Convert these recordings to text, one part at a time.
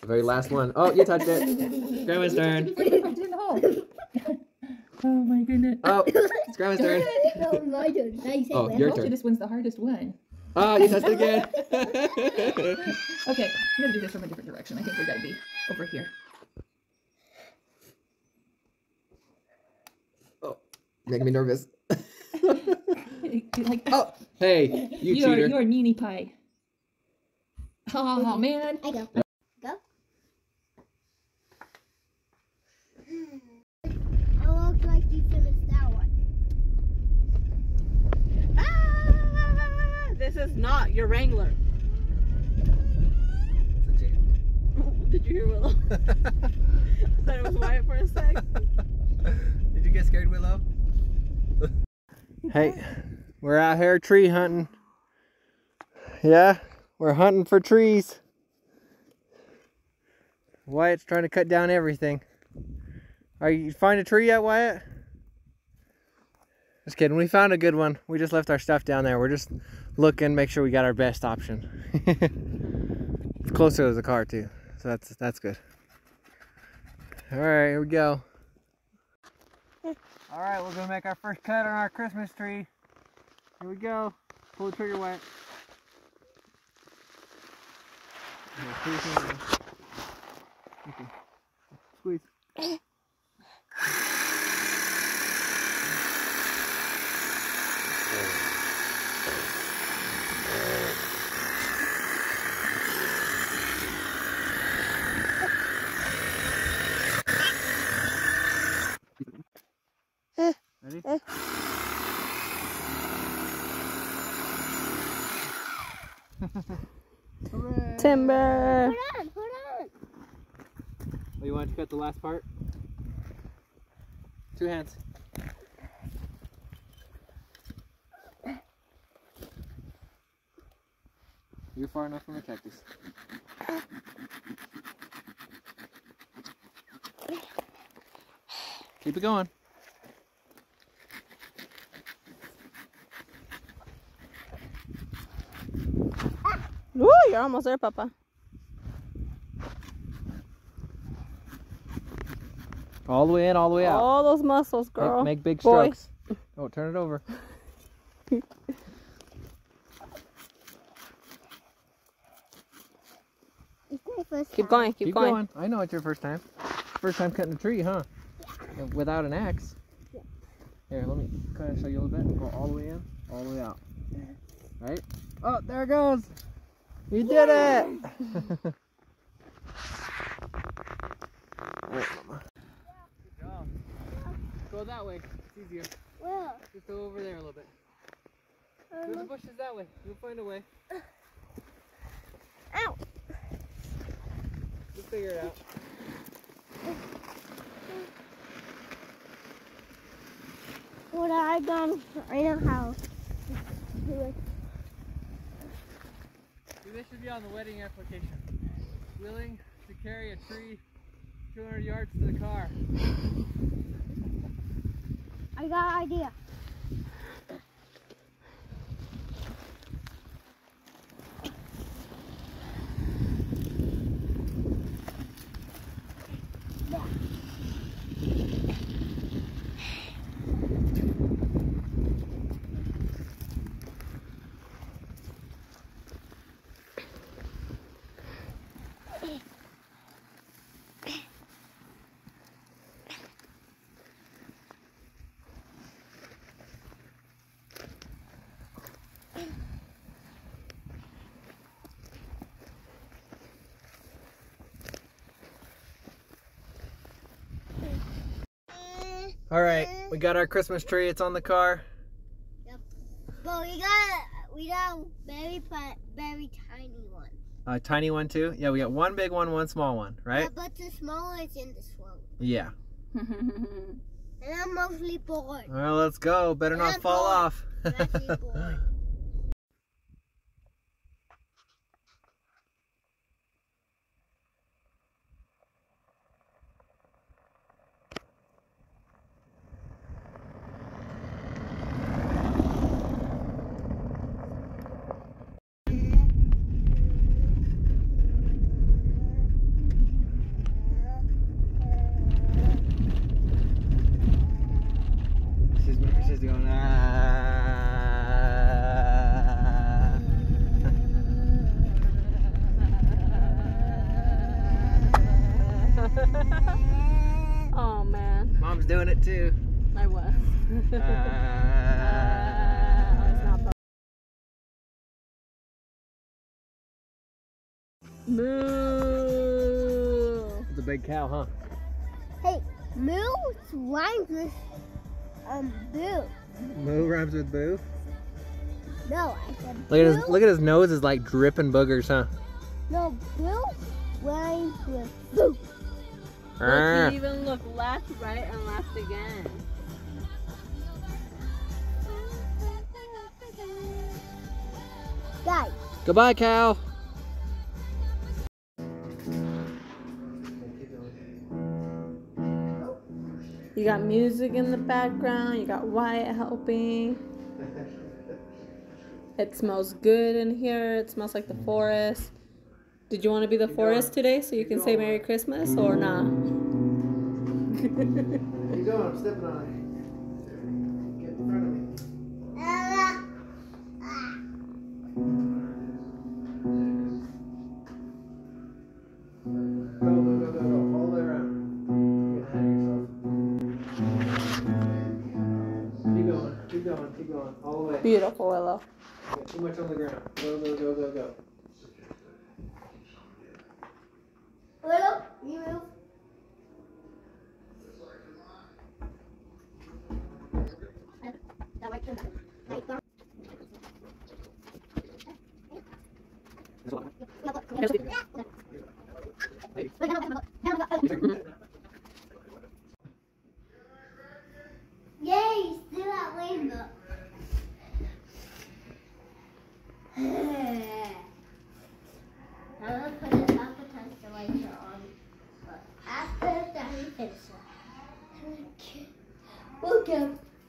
The very last one. Oh, you touched it. Grandma's turn. Oh my goodness. Oh, it's Grandma's turn. No, my turn. Oh, your turn. This one's the hardest one. Oh, you touched it again. Okay, I'm gonna do this from a different direction. I think we gotta be over here. Oh, making me nervous. Like, Oh, hey, you cheater. You're a Nini pie. Oh man. I go. Go. Oh, looks like you finished that one. Ah, this is not your Wrangler. Did you hear Willow? I thought it was Wyatt for a sec. Did you get scared, Willow? Hey, we're out here tree hunting. Yeah, we're hunting for trees. Wyatt's trying to cut down everything. Are you find a tree yet, Wyatt? Just kidding. We found a good one. We just left our stuff down there. We're just looking, make sure we got our best option. It's closer to the car too, so that's good. All right, here we go. All right, we're gonna make our first cut on our Christmas tree. Here we go. Pull the trigger, Wyatt. Okay. Squeeze. Ready? Timber. Hold on. Oh, you want to cut the last part? 2 hands. You're far enough from the cactus. Keep it going. Woo, you're almost there, Papa. All the way in, all the way out. All those muscles, girl. Make big Boy. strokes. Oh, turn it over. It's my first Keep time. going, keep going. I know it's your first time. First time cutting a tree, huh? Yeah. Without an axe. Yeah. Here, let me kind of show you a little bit. Go all the way in, all the way out. Right? Oh, there it goes. You did it. Good job. Go that way. It's easier. Well, Just go over there a little bit. Through the bushes that way. You'll find a way. ow. We'll figure it out. What I done, I know how to do it. This should be on the wedding application. Willing to carry a tree 200 yards to the car. I got an idea. All right, we got our Christmas tree. It's on the car. Yep. But we got a very tiny one. A tiny one too? Yeah, we got one big one, one small one, right? Yeah, but the small one is in this one. Yeah. And I'm mostly bored. Well, let's go. Better not I'm fall bored. off. I'm actually bored. Oh man. Mom's doing it too. I was. It's not fun. Moo. It's a big cow, huh? Hey, moo rhymes with boo. Moo rhymes with boo. No, I said Look at his nose is like dripping boogers, huh? no, boo rhymes with boo. Look, you even look left, right, and left again. Guys, Goodbye, cow. You got music in the background. You got Wyatt helping. It smells good in here. It smells like the forest. Did you want to be the forest today so you can say Merry Christmas or not? Where you going? I'm stepping on it. Get in front of me. Go. All the way around. Get ahead of yourself. Keep going. All the way. Beautiful, Willow. You got too much on the ground. Go. Willow, you move. Yay, still that rainbow. I'm gonna put it up because the lights are on. But after Daddy finishes,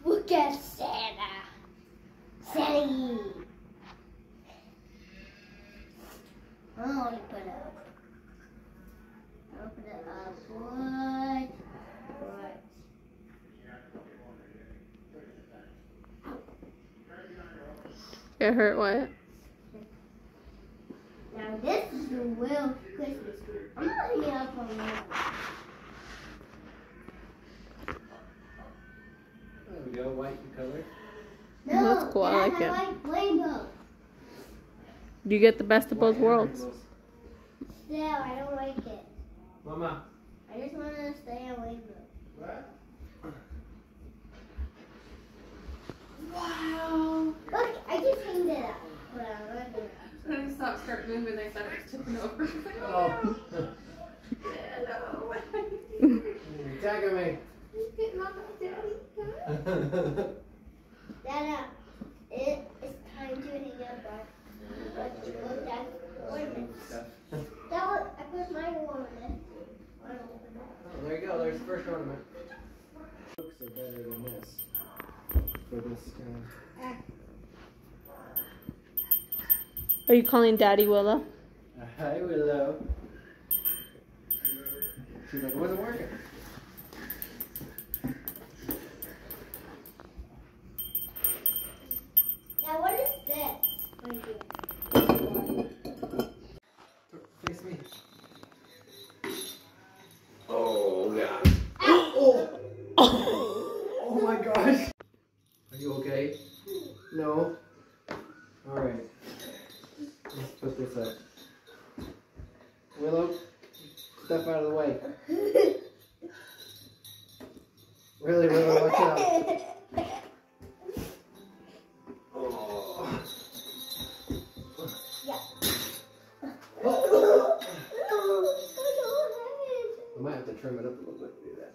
look at Santa. Santa. I'm gonna put it up. I'll put it up. What? It hurt, Wyatt? Now this is the real Christmas tree. I'm gonna hang it up on that. There we go. White and color. No, That's cool, I like Dad, it. I like rainbow. You get the best of both worlds. Still, I don't like it. Mama. I just want to stay on rainbow. What? Wow. Look, I just hanged it up. Hold on, let me do it. When I stopped, start moving, they thought it was tipping over. Oh. Hello. You're tagging me. Get Mama, Daddy. Dada, it is time to hang up our ornaments. That was, I put my ornament. Oh, there you go. There's the first ornament. Books are better than this. For this kind Are you calling Daddy Willow? of. Hi, Willow. She's like, it wasn't working. Now what is this? Right here. Face me. Oh, God. Oh! Oh my gosh. Are you okay? No? Alright. Let's put this up. Willow, step out of the way. Really, Willow, watch out. Oh. Yeah. Oh. I might have to trim it up a little bit to do that.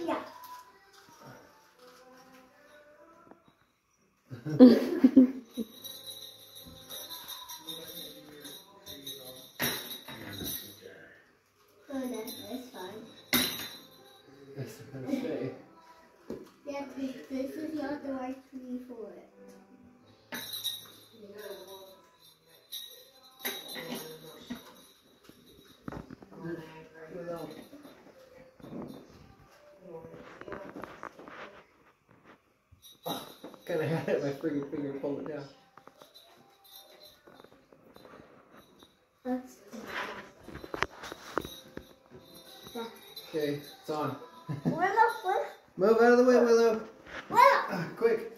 Yeah. Oh, that's fine. That's what I say. Yeah, this is not the right tree for it. Willow. Kind of had it, my freaking finger pulled it down. That's Okay, it's on. Willow, Move out of the way, Willow. Willow. Quick.